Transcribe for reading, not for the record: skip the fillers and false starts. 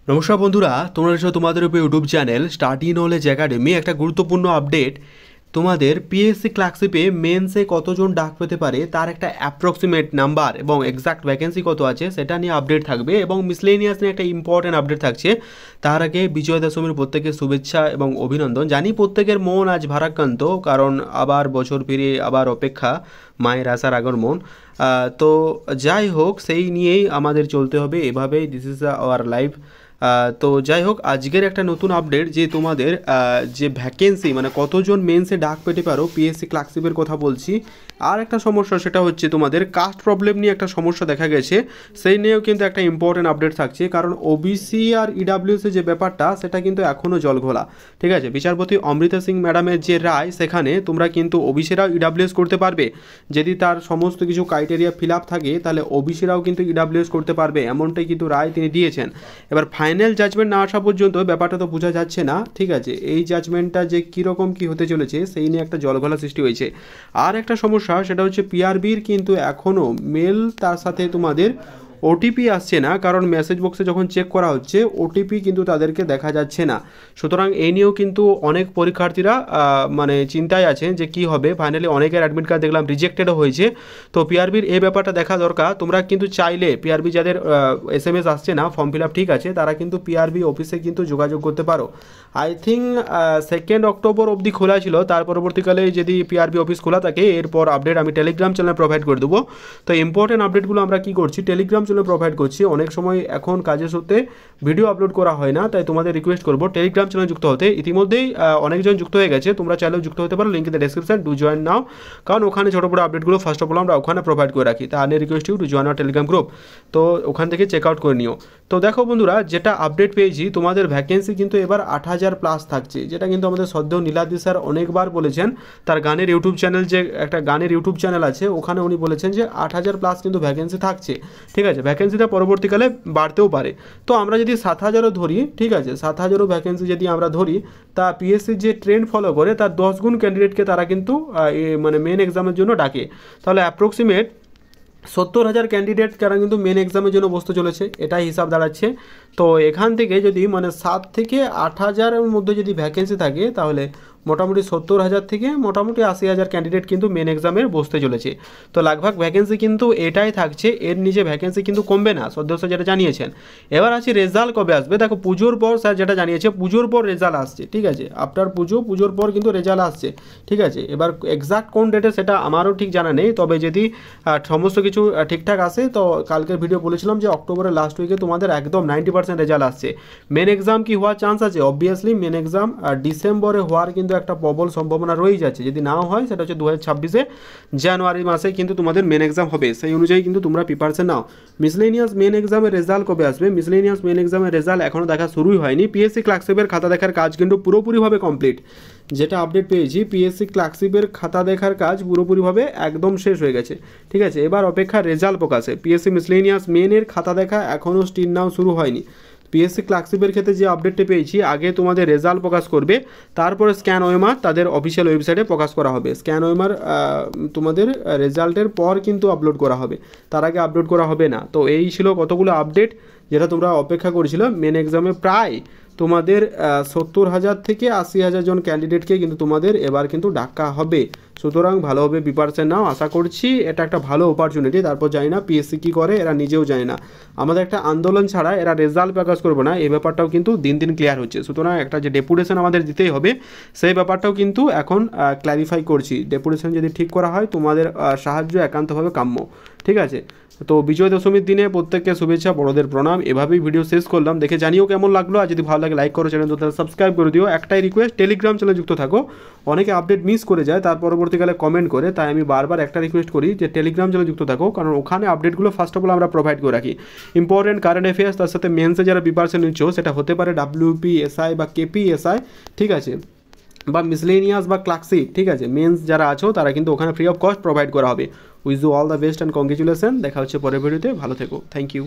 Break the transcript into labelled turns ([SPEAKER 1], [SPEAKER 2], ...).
[SPEAKER 1] নমস্কার বন্ধুরা, তোমরা এসো তোমাদের উপর YouTube channel study knowledge academy. একটা গুরুত্বপূর্ণ আপডেট, তোমাদের পিএসসি ক্লার্কশিপে মেন্সে কতজন ডাক পেতে পারে তার একটা অ্যাপ্রক্সিমেট নাম্বার এবং এক্সাক্ট ভ্যাকেন্সি কত আছে সেটা নিয়ে আপডেট থাকবে, এবং মিসলেনিয়াস নিয়ে একটা ইম্পর্টেন্ট আপডেট থাকছে। তার আগে বিজয়া দশমীর প্রত্যেকের শুভেচ্ছা এবং অভিনন্দন। জানি প্রত্যেকের মন আজ ভারাক্রান্ত, কারণ আবার বছর ফিরিয়ে আবার অপেক্ষা, মায়ের আসার আগমন। তো যাই হোক, সেই নিয়েই আমাদের চলতে হবে এভাবেই, দিস ইজ আওয়ার লাইফ। তো যাই হোক, আজকের একটা নতুন আপডেট যে তোমাদের যে ভ্যাকেন্সি মানে কতজন মেন্সে ডাক পেতে পারো পিএসসি ক্লার্কশিপের কথা বলছি। আর একটা সমস্যা, সেটা হচ্ছে তোমাদের কাস্ট প্রবলেম নিয়ে একটা সমস্যা দেখা গেছে, সেই নিয়েও কিন্তু একটা ইম্পর্টেন্ট আপডেট থাকছে। কারণ ওবিসি আর ইডাব্লিউসি যে ব্যাপারটা সেটা কিন্তু এখনও জলঘোলা, ঠিক আছে। বিচারপতি অমৃতা সিং ম্যাডামের যে রায়, সেখানে তোমরা কিন্তু ওবিসিরাও ইডাব্লিউএস করতে পারবে, যদি তার সমস্ত কিছু ক্রাইটেরিয়া ফিল আপ থাকে তাহলে ওবিসিরাও কিন্তু ইডাব্লিউএস করতে পারবে, এমনটাই কিন্তু রায় তিনি দিয়েছেন। এবার ফাইনাল জাজমেন্ট না আসা পর্যন্ত ব্যাপারটা তো বোঝা যাচ্ছে না, ঠিক আছে। এই জাজমেন্টটা যে কীরকম কী হতে চলেছে সেই নিয়ে একটা জলঘোলা সৃষ্টি হয়েছে। আর একটা সমস্যা, সেটা হচ্ছে পিআরবির কিন্তু এখনও মেল তার সাথে তোমাদের ওটিপি আসছে না, কারণ মেসেজ বক্সে যখন চেক করা হচ্ছে ওটিপি কিন্তু তাদেরকে দেখা যাচ্ছে না। সুতরাং এই নিয়েও কিন্তু অনেক পরীক্ষার্থীরা মানে চিন্তায় আছেন যে কি হবে। ফাইনালি অনেকের অ্যাডমিট কার্ড দেখলাম রিজেক্টেডও হয়েছে। তো পিআরবির এই ব্যাপারটা দেখা দরকার। তোমরা কিন্তু চাইলে পিআরবি যাদের এসএমএস আসছে না, ফর্ম ফিল আপ ঠিক আছে, তারা কিন্তু পিআরবি অফিসে কিন্তু যোগাযোগ করতে পারো। আই থিঙ্ক 2 অক্টোবর অবধি খোলা ছিল, তার পরবর্তীকালে যদি পিআরবি অফিস খোলা থাকে এরপর আপডেট আমি টেলিগ্রাম চ্যানেলে প্রোভাইড করে দেবো। তো ইম্পর্টেন্ট আপডেটগুলো আমরা কী করছি, টেলিগ্রাম চ্যানেলে প্রোভাইড করছি। অনেক সময় এখন কাজের সূত্রে ভিডিও আপলোড করা হয় না, তাই তোমাদের রিকোয়েস্ট করবো টেলিগ্রাম চ্যানেলে যুক্ত হতে। ইতিমধ্যেই অনেকজন যুক্ত হয়ে গেছে, তোমরা চাইলেও যুক্ত হতে পারো, link in the description, do join নাও। কারণ ওখানে ছোটো বড়ো আপডেটগুলো ফার্স্ট অফ অল আমরা ওখানে প্রোভাইড করে রাখি। তা আনে request you to join our Telegram group. তো ওখান থেকে চেক আউট করে নিও। তো দেখো বন্ধুরা, যেটা আপডেট পেয়েছি, তোমাদের ভ্যাকেন্সি কিন্তু এবার 8000 প্লাস থাকছে, যেটা কিন্তু আমাদের সদ্য নীলাদ্রি স্যার অনেকবার বলেছেন। তার গানের ইউটিউব চ্যানেল, যে একটা গানের ইউটিউব চ্যানেল আছে, ওখানে উনি বলেছেন যে 8000 প্লাস কিন্তু ভ্যাকেন্সি থাকছে, ঠিক আছে। ভ্যাকেন্সিটা পরবর্তীকালে বাড়তেও পারে। তো আমরা যদি 7000ও ধরি, ঠিক আছে, 7000ও ভ্যাকেন্সি যদি আমরা ধরি, তা পিএসসি যে ট্রেন্ড ফলো করে তার 10 গুণ ক্যান্ডিডেটকে তারা কিন্তু মানে মেন এক্সামের জন্য ডাকে। তাহলে অ্যাপ্রক্সিমেট 70,000 ক্যান্ডিডেট তারা কিন্তু মেন এক্সামের জন্য বসতে চলেছে, এটাই হিসাব দাঁড়াচ্ছে। তো এখান থেকে যদি মানে 7 থেকে 8000-এর মধ্যে যদি ভ্যাকেন্সি থাকে, তাহলে মোটামুটি 70,000 থেকে মোটামুটি 80,000 ক্যান্ডিডেট কিন্তু মেন এক্সামের বসতে চলেছে। তো লাগভাগ ভ্যাকেন্সি কিন্তু এটাই থাকছে, এর নিচে ভ্যাকেন্সি কিন্তু কমবে না, সদস্য যেটা জানিয়েছেন। এবার আছে রেজাল্ট কবে আসবে। দেখো, পুজোর পর স্যার যেটা জানিয়েছে, পুজোর পর রেজাল্ট আসছে, ঠিক আছে। আফটার পুজোর পর কিন্তু রেজাল্ট আসছে, ঠিক আছে। এবার এক্সাক্ট কোন ডেটে সেটা আমারও ঠিক জানা নেই, তবে যদি সমস্ত কিছু ঠিকঠাক আসে, তো কালকের ভিডিও বলেছিলাম যে অক্টোবরের লাস্ট উইকে তোমাদের একদম 90% রেজাল্ট আসছে। মেন এক্সাম কি হওয়ার চান্স আছে? অবভিয়াসলি মেন এক্সাম ডিসেম্বরে হওয়ার কিন্তু একটা প্রবল সম্ভাবনা রয়েই যাচ্ছে। যদি নাও হয় সেটা হচ্ছে 2026-এ জানুয়ারি মাসে কিন্তু তোমাদের মেন এক্সাম হবে, সেই অনুযায়ী কিন্তু তোমরা প্রিপারেশন নাও। মিসলেনিয়াস মেন এক্সামের রেজাল্ট কবে আসবে? মিসলেনিয়াস মেন এক্সামের রেজাল্ট এখনও দেখা শুরুই হয়নি। পিএসসি ক্লার্কশিপের খাতা দেখার কাজ কিন্তু পুরোপুরিভাবে কমপ্লিট। যেটা আপডেট পেয়েছি, পিএসসি ক্লার্কশিপের খাতা দেখার কাজ পুরোপুরিভাবে একদম শেষ হয়ে গেছে, ঠিক আছে। এবার অপেক্ষা রেজাল্ট প্রকাশে। পিএসসি মিসলেনিয়াস মেনের খাতা দেখা এখনও স্টিল নাও শুরু হয়নি। পিএসসি ক্লার্কশিপের ক্ষেত্রে যে আপডেটটা পেয়েছি, আগে তোমাদের রেজাল্ট প্রকাশ করবে, তারপরে স্ক্যান ওএমআর তাদের অফিসিয়াল ওয়েবসাইটে প্রকাশ করা হবে। স্ক্যান ওএমআর তোমাদের রেজাল্টের পর কিন্তু আপলোড করা হবে, তার আগে আপলোড করা হবে না। তো এই ছিল কতগুলো আপডেট যেটা তোমরা অপেক্ষা করেছিল। মেন এক্সামে প্রায় তোমাদের 70,000 থেকে 80,000 জন ক্যান্ডিডেটকে কিন্তু তোমাদের এবার কিন্তু ডাকা হবে। সুতরাং ভালোভাবে প্রিপারেশন নাও, আশা করছি এটা একটা ভালো অপরচুনিটি। তারপর জানি না পিএসসি কী করে, এরা নিজেও জানে না। আমাদের একটা আন্দোলন ছাড়া এরা রেজাল্ট প্রকাশ করবে না, এই ব্যাপারটাও কিন্তু দিন দিন ক্লিয়ার হচ্ছে। সুতরাং একটা যে ডেপুটেশন আমাদের দিতেই হবে, সেই ব্যাপারটাও কিন্তু এখন ক্ল্যারিফাই করছি। ডেপুটেশন যদি ঠিক করা হয়, তোমাদের সাহায্য একান্তভাবে কাম্য, ঠিক আছে। তো বিজয় দশমীর দিনে প্রত্যেককে শুভেচ্ছা, বড়দের প্রণাম। এভাবেই ভিডিও শেষ করলাম, দেখে জানিও কেমন লাগলো। আর যদি ভালো লাগে লাইক করো, চ্যানেল তাহলে সাবস্ক্রাইব করে দিও। একটাই রিকোয়েস্ট, টেলিগ্রাম চ্যানেলে যুক্ত থাকো। অনেকে আপডেট মিস করে যায়, তার পরবর্তীকালে কমেন্ট করে, তাই আমি বারবার একটা রিকোয়েস্ট করি যে টেলিগ্রাম চ্যানেলে যুক্ত থাকো, কারণ ওখানে আপডেটগুলো ফার্স্ট অফ অল আমরা প্রোভাইড করে রাখি। ইম্পর্টেন্ট কারেন্ট অ্যাফেয়ার্স, তার সাথে মেন্সে যারা প্রিপারেশন নিচ্ছ, সেটা হতে পারে WPSI বা KPSI, ঠিক আছে, বা মিসলেনিয়াস বা ক্লার্কশিপ, ঠিক আছে। মেন্স যারা আছো তারা কিন্তু ওখানে ফ্রি অফ কস্ট প্রোভাইড করা হবে। Wish you all the best and congratulation. দেখা হচ্ছে পরের ভিডিওতে, ভালো থেকো, থ্যাংক ইউ।